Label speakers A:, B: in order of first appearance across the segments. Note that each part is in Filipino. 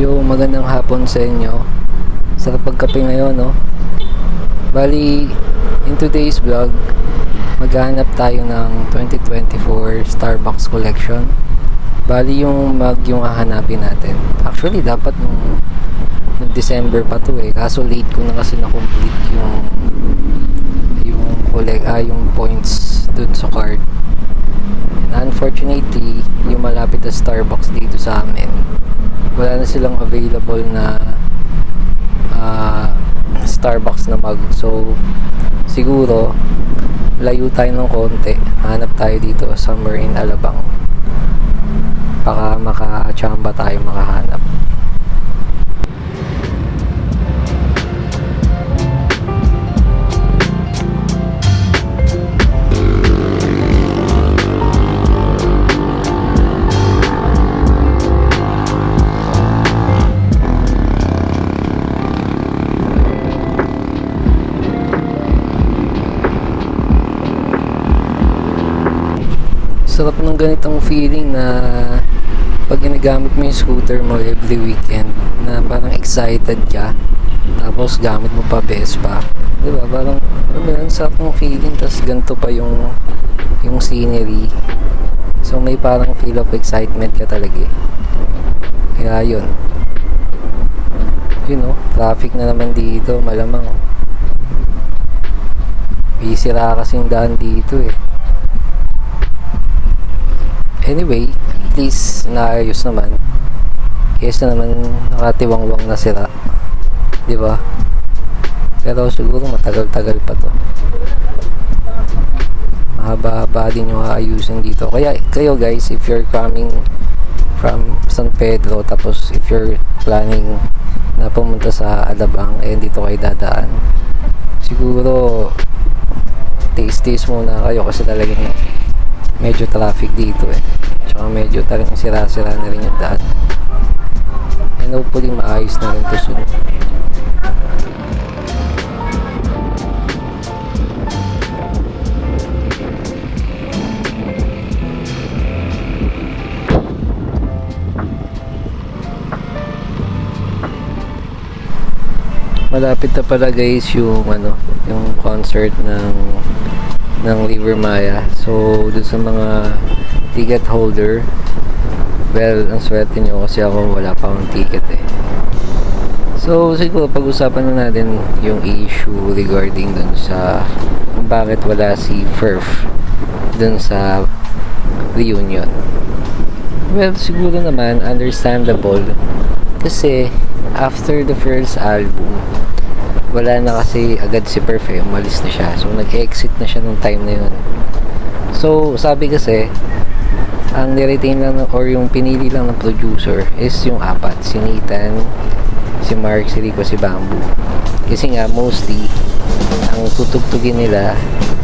A: Yung magandang hapon sa inyo. Sarap pagkape ngayon, no? Bali, in today's vlog, maghahanap tayo ng 2024 Starbucks collection. Bali, yung mug yung hahanapin natin. Actually, dapat nung December pa to eh. Kaso late ko na kasi na-complete yung points dun sa card. And unfortunately, yung malapit na Starbucks dito sa amin, wala na silang available na Starbucks na mug. So siguro layo tayo ng konti, hanap tayo dito somewhere in Alabang, baka makachamba tayo makahanap. Sarap ng ganitong feeling na pag ginagamit mo yung scooter mo every weekend, na parang excited ka tapos gamit mo pa Vespa, diba? Parang sarap ng feeling, tapos ganito pa yung scenery, so may parang feel of excitement ka talaga eh. Kaya yun, traffic na naman dito, malamang bisira kasing daan dito eh. Anyway, at least naayos naman. Yes na naman, nakatiwangwang na sila, di ba? Pero siguro matagal-tagal pa to. Mahaba-haba din yung aayusin dito. Kaya kayo guys, if you're coming from San Pedro, tapos if you're planning na pumunta sa Alabang, dito kayo dadaan, siguro taste muna kayo kasi talagang medyo traffic dito eh. Tsaka medyo talagang sira-sira na rin yung daan. And hopefully maayos na rin ito soon. Malapit na pala guys yung concert ng River Maya. So dun sa mga ticket holder, well, ang swerte nyo kasi ako wala pa akong ticket eh. So siguro pag-usapan na natin yung issue regarding dun sa kung bakit wala si Furf dun sa reunion. Well, siguro naman understandable kasi after the first album, wala na kasi agad si Perf eh, umalis na siya. So nag-exit na siya nung time na yun. So sabi kasi, ang niretain lang or yung pinili lang ng producer is yung apat, si Nathan, si Mark, si Rico, si Bamboo. Kasi nga mostly ang tutugtugin nila,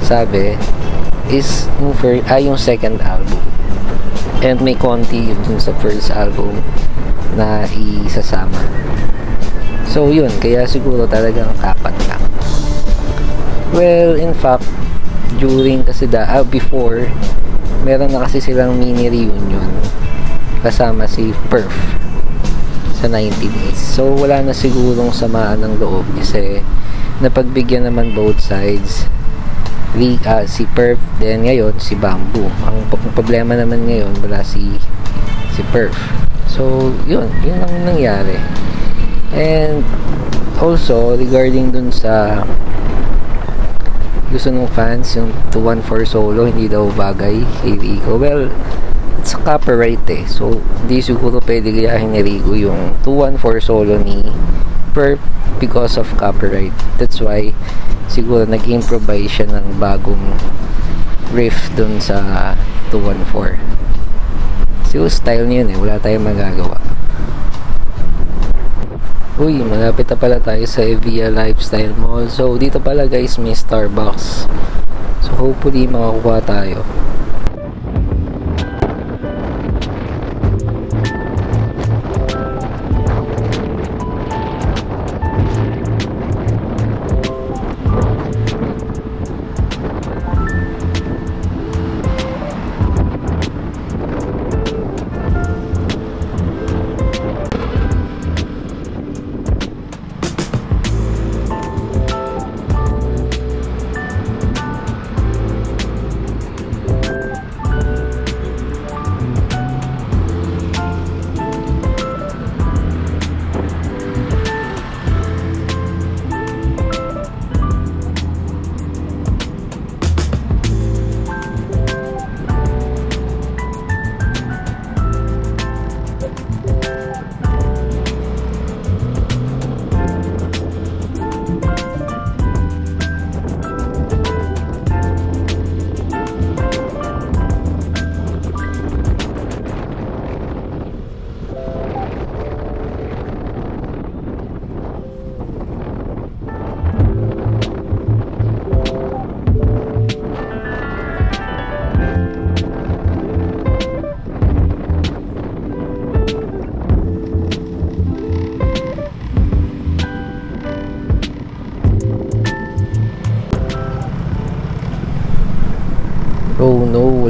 A: sabi, is yung second album. And may konti dun sa first album na isasama. So yun, kaya siguro talagang apat lang. Well, in fact, during kasi before, meron na kasi silang mini reunion kasama si Perf sa 1980s. So wala na sigurong samaan ng loob kasi napagbigyan naman both sides, si Perf, then ngayon si Bamboo. Ang problema naman ngayon wala si Perf. So yun ang nangyari. And also regarding dun sa gusto ng fans yung 214 solo, hindi daw bagay kay Rico. Well, it's a copyright eh. So, hindi siguro pwede gayahin ni Rico yung 214 solo ni Perf because of copyright. That's why siguro nag-improvise siya ng bagong riff dun sa 214. Siguro style niya yun eh. Wala tayong magagawa. Uy, malapit na pala tayo sa Evia Lifestyle Mall. So, dito pala guys may Starbucks. So, hopefully makakuha tayo.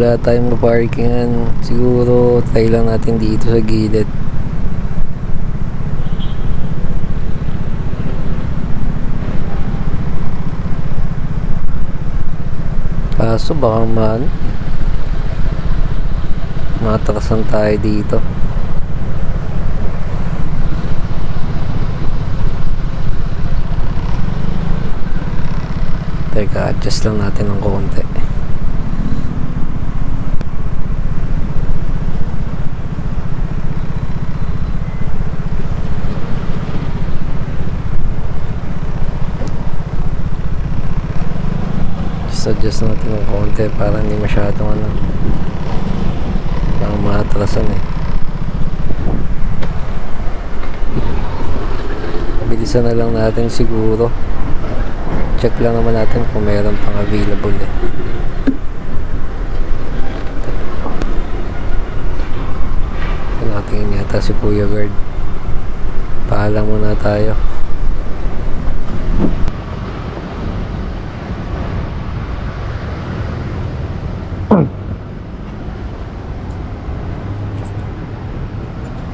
A: wala tayong maparkingan. Siguro try lang natin dito sa gilid. Kaso baka matrasan tayo dito. Teka, adjust lang natin ng konti. Adjust natin ng konti para hindi masyadong parang maatrasan eh. Bilisan na lang natin siguro. Check lang naman natin kung mayroon pang available eh. Nakatingin yata si Kuya Guard. Paalam muna tayo.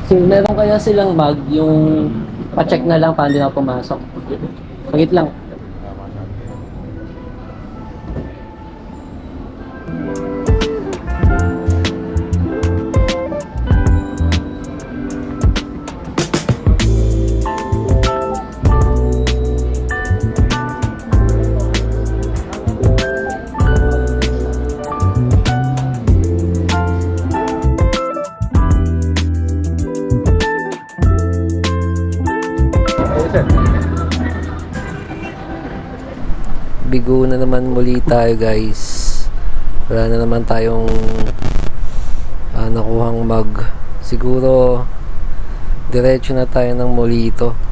B: So, meron kaya silang bag, yung pa-check na lang paano na pumasok. Pagit lang.
A: Bigo na naman muli tayo guys. Wala na naman tayong nakuhang mag. Siguro diretso na tayo ng Molito.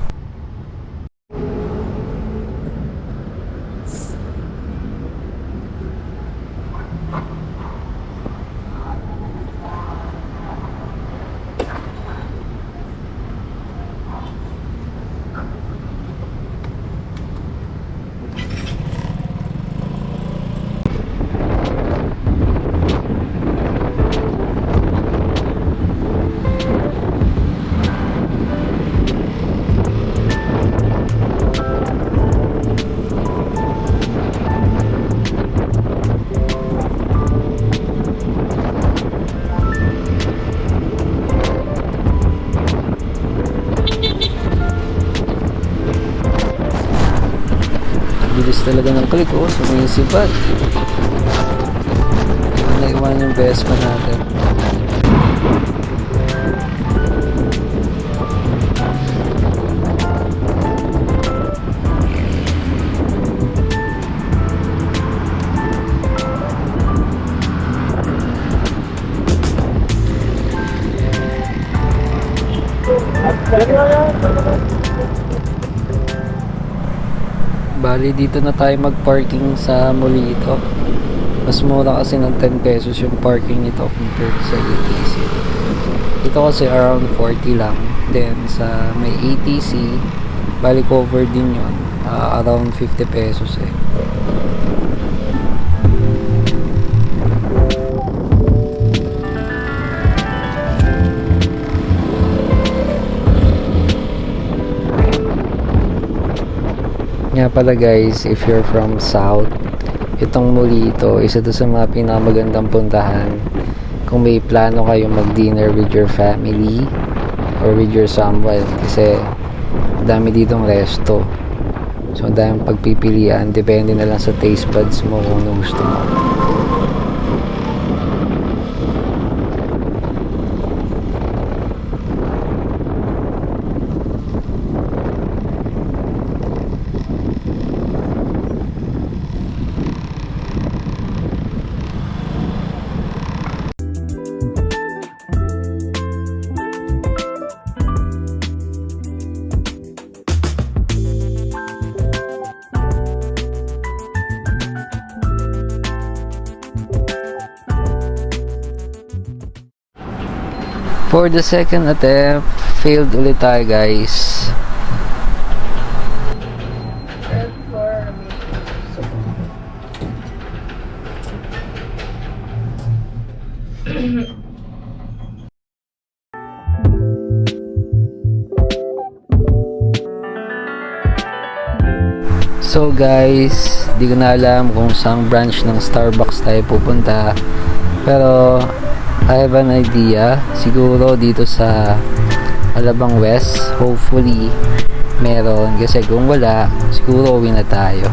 A: Bilis talaga ng click, oh, sumisipat. Naiwan yung Vespa natin. Bali, dito na tayo mag-parking sa Molito. Mas mura kasi ng 10 pesos yung parking nito compared sa ATC. Ito kasi around 40 lang. Then sa may ATC, bali cover din yun. Around 50 pesos eh. Nga pala guys, if you're from South, itong Molito, isa to sa mga pinakamagandang puntahan kung may plano kayo mag-dinner with your family or with your someone, kasi dami ditong resto. So daming pagpipilian, depende na lang sa taste buds mo kung ano gusto mo. For the second attempt, failed ulit tayo guys. So guys, di ko na alam kung saang branch ng Starbucks tayo pupunta. Pero I have an idea. Siguro dito sa Alabang West, hopefully meron. Kasi kung wala, siguro uwi na tayo.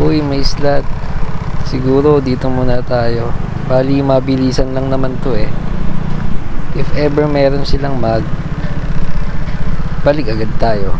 A: Uy, may slot. Siguro dito muna tayo. Bali, mabilisan lang naman to eh. If ever meron silang mag, balik agad tayo.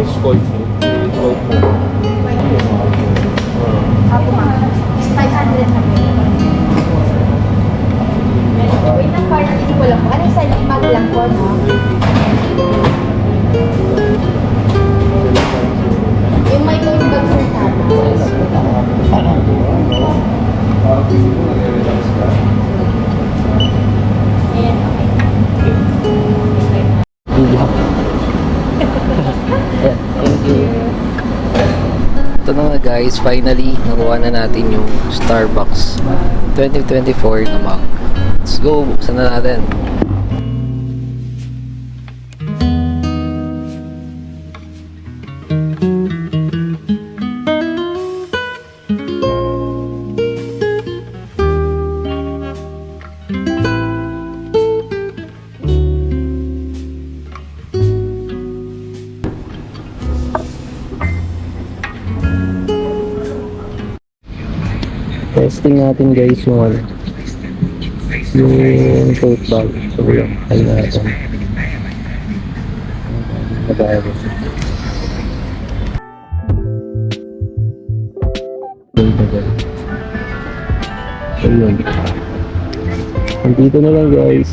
C: Ice cold food. Cold food.
D: Ako ma'am. 500 na po. Wait lang, parang hindi ko lang po. Ano sa mag lang po, no? Yung may tote bag sa tatas. Ayan, okay.
A: Thank you. Ito na nga guys, finally nakuha na natin yung Starbucks 2024 na mug. Let's go, buksan na natin. Testing natin guys yung ano, yung tote bag. So yun, ayun natin. Nag-aabot. So yun. Nandito na lang guys.